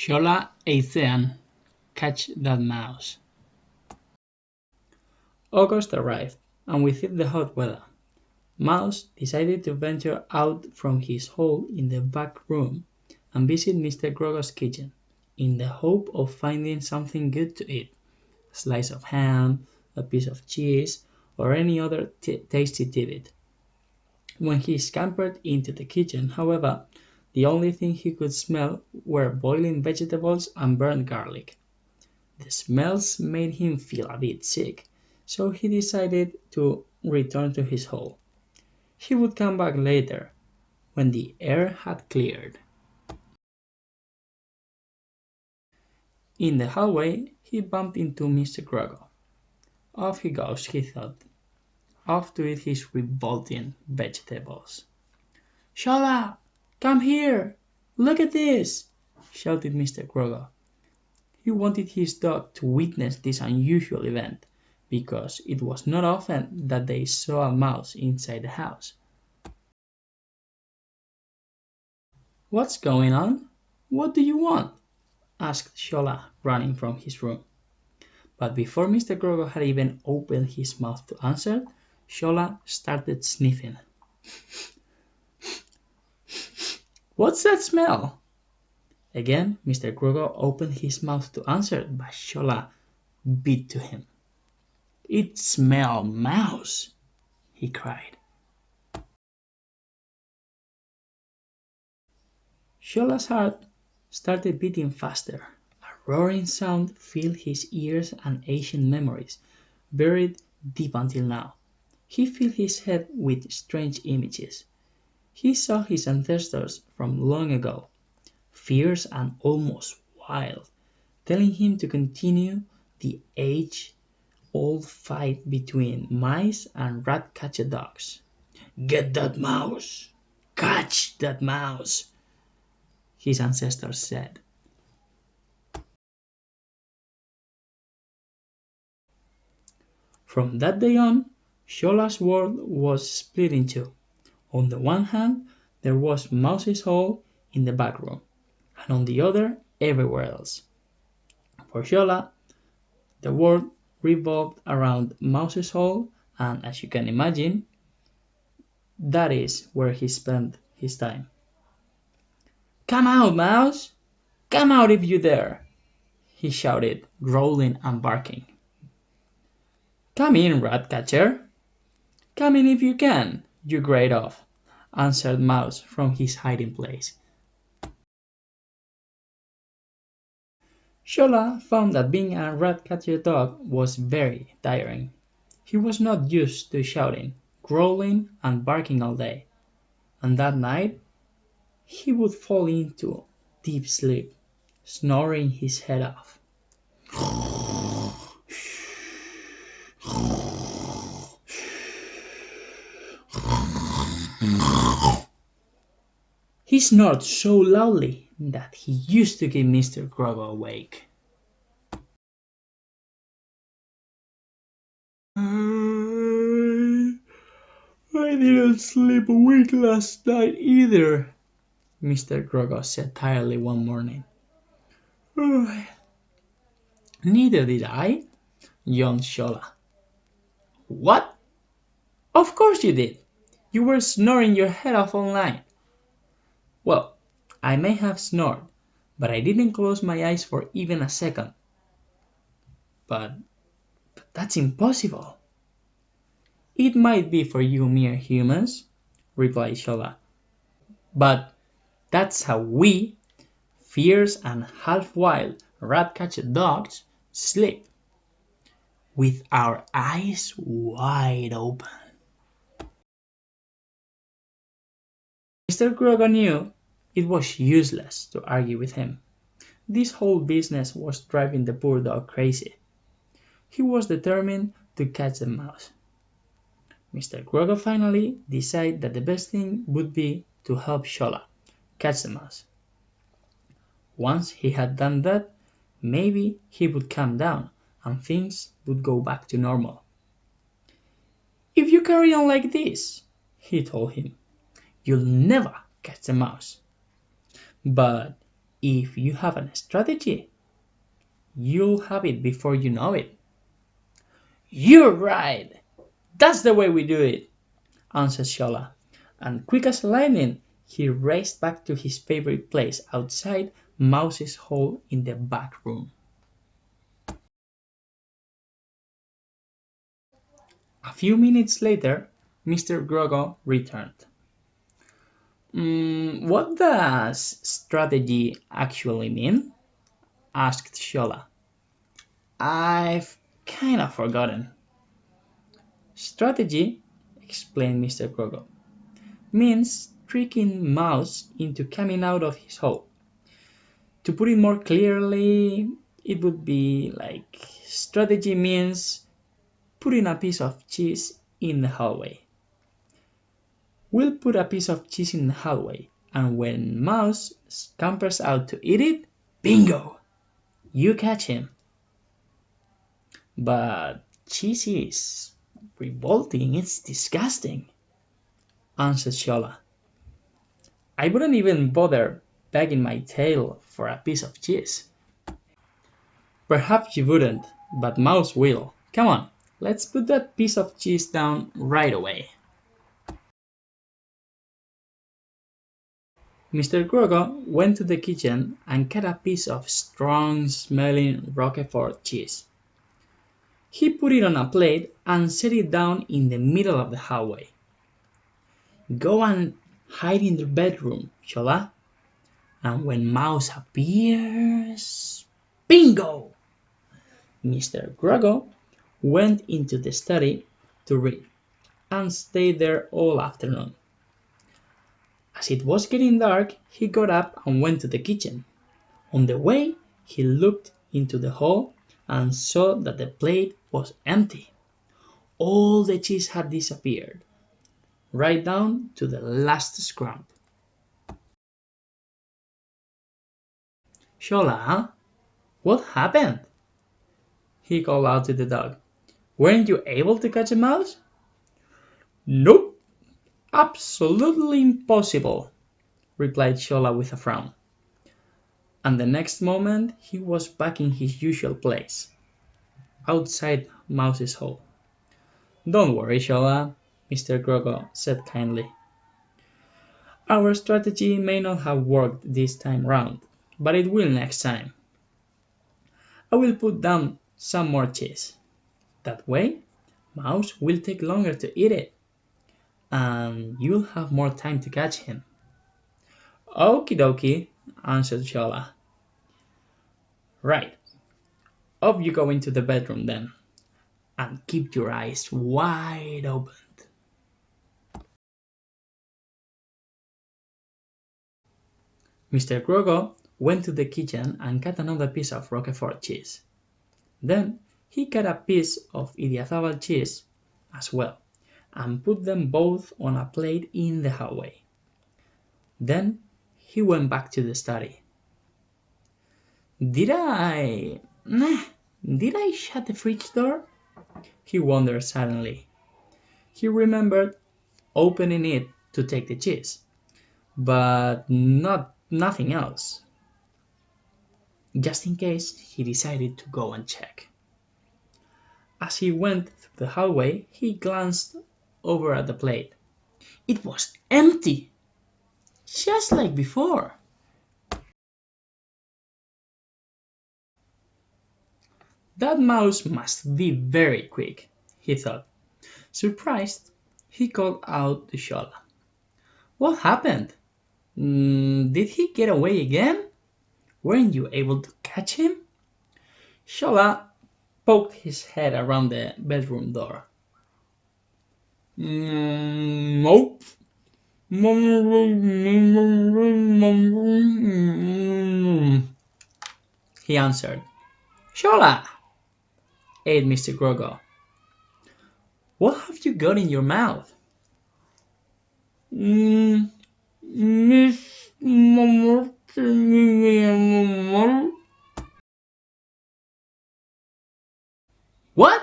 Xola, ehizean, catch that mouse. August arrived, and with it the hot weather. Mouse decided to venture out from his hole in the back room and visit Mr. Grogo's kitchen, in the hope of finding something good to eat, a slice of ham, a piece of cheese, or any other tasty tidbit. When he scampered into the kitchen, however, the only thing he could smell were boiling vegetables and burnt garlic. The smells made him feel a bit sick, so he decided to return to his hole. He would come back later, when the air had cleared. In the hallway, he bumped into Mr. Grogo. Off he goes, he thought, off to eat his revolting vegetables. "Xola, come here! Look at this!" shouted Mr. Grogo. He wanted his dog to witness this unusual event, because it was not often that they saw a mouse inside the house. "What's going on? What do you want?" asked Xola, running from his room. But before Mr. Grogo had even opened his mouth to answer, Xola started sniffing. "What's that smell?" Again Mr. Grogo opened his mouth to answer, but Xola beat to him. "It smells mouse!" he cried. Xola's heart started beating faster. A roaring sound filled his ears and ancient memories, buried deep until now. He filled his head with strange images. He saw his ancestors from long ago, fierce and almost wild, telling him to continue the age-old fight between mice and rat-catcher dogs. "Get that mouse! Catch that mouse!" his ancestors said. From that day on, Xola's world was split in two. On the one hand, there was Mouse's hole in the back room, and on the other, everywhere else. For Xola, the world revolved around Mouse's hole, and as you can imagine, that is where he spent his time. "Come out, Mouse! Come out if you dare!" he shouted, growling and barking. "Come in, Ratcatcher! Come in if you can, you great oaf!" answered Mouse from his hiding place. Xola found that being a rat-catcher dog was very tiring. He was not used to shouting, growling, and barking all day, and that night he would fall into deep sleep, snoring his head off. He snored so loudly that he used to keep Mr. Grogo awake. "I didn't sleep a wink last night either," Mr. Grogo said tiredly one morning. "Neither did I," yawned Xola. "What? Of course you did. You were snoring your head off all night." "Well, I may have snored, but I didn't close my eyes for even a second." But that's impossible." "It might be for you mere humans," replied Xola, "but that's how we, fierce and half-wild rat-catcher dogs, sleep, with our eyes wide open." Mr. Grogo knew it was useless to argue with him. This whole business was driving the poor dog crazy. He was determined to catch the mouse. Mr. Grogo finally decided that the best thing would be to help Xola catch the mouse. Once he had done that, maybe he would calm down and things would go back to normal. "If you carry on like this," he told him, "you'll never catch the mouse. But if you have a strategy, you'll have it before you know it. You're right! That's the way we do it, answered Xola, and quick as lightning, he raced back to his favorite place outside Mouse's hole in the back room. A few minutes later, Mr. Grogo returned. What does strategy actually mean? Asked Xola. I've kind of forgotten. Strategy, explained Mr. Grogo, means tricking Mouse into coming out of his hole. To put it more clearly, it would be like strategy means putting a piece of cheese in the hallway. We'll put a piece of cheese in the hallway, and when Mouse scampers out to eat it, bingo! You catch him. But cheese is revolting, it's disgusting, answered Xola. I wouldn't even bother wagging my tail for a piece of cheese. Perhaps you wouldn't, but Mouse will. Come on, let's put that piece of cheese down right away. Mr. Grogo went to the kitchen and cut a piece of strong-smelling Roquefort cheese. He put it on a plate and set it down in the middle of the hallway. Go and hide in the bedroom, Xola. And when Mouse appears, bingo! Mr. Grogo went into the study to read and stayed there all afternoon. As it was getting dark, he got up and went to the kitchen. On the way, he looked into the hall and saw that the plate was empty. All the cheese had disappeared, right down to the last scrap. Xola, what happened? He called out to the dog. Weren't you able to catch a mouse? Nope, absolutely impossible, replied Xola with a frown. And the next moment he was back in his usual place, outside Mouse's hole. Don't worry, Xola, Mr. Grogo said kindly. Our strategy may not have worked this time round, but it will next time. I will put down some more cheese. That way, Mouse will take longer to eat it, and you'll have more time to catch him. Okie dokie, answered Xola. Right, up you go into the bedroom then, and keep your eyes wide open. Mr. Grogo went to the kitchen and cut another piece of Roquefort cheese. Then he cut a piece of ehizean cheese as well, and put them both on a plate in the hallway. Then he went back to the study. Did I shut the fridge door? He wondered suddenly. He remembered opening it to take the cheese, but nothing else. Just in case, he decided to go and check. As he went through the hallway, he glanced over at the plate. It was empty, just like before. That mouse must be very quick, he thought. Surprised, he called out to Xola. What happened? Did he get away again? Weren't you able to catch him? Xola poked his head around the bedroom door. Nope. He answered. Xola, ate Mr. Grogo. What have you got in your mouth? What?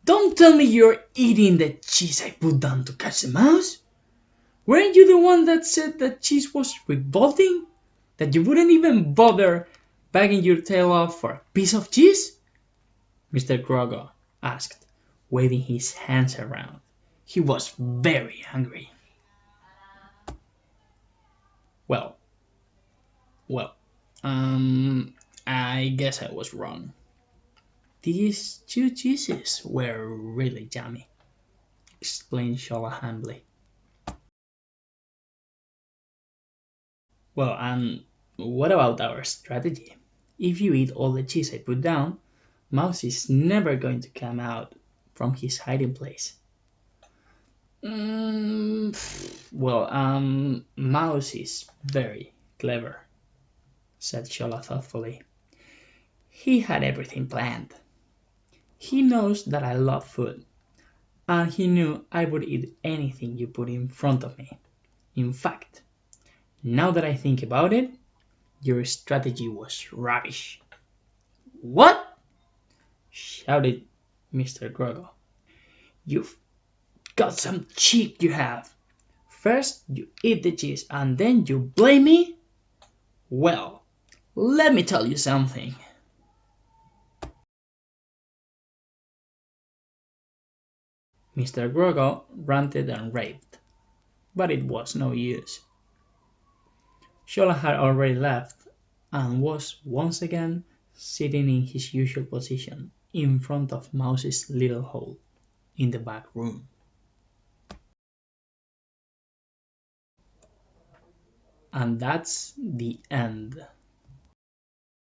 Don't tell me you're eating the cheese I put down to catch the mouse? Weren't you the one that said that cheese was revolting? That you wouldn't even bother bagging your tail off for a piece of cheese? Mr. Grogo asked, waving his hands around. He was very angry. Well, well, I guess I was wrong. These two cheeses were really yummy, explained Xola humbly. Well, and what about our strategy? If you eat all the cheese I put down, Mouse is never going to come out from his hiding place. Mouse is very clever, said Xola thoughtfully. He had everything planned. He knows that I love food, and he knew I would eat anything you put in front of me. In fact, now that I think about it, your strategy was rubbish. What? Shouted Mr. Grogo. You've got some cheek, you have. First you eat the cheese and then you blame me? Well, let me tell you something. Mr. Grogo ranted and raved, but it was no use. Xola had already left and was once again sitting in his usual position in front of Mouse's little hole in the back room. And that's the end.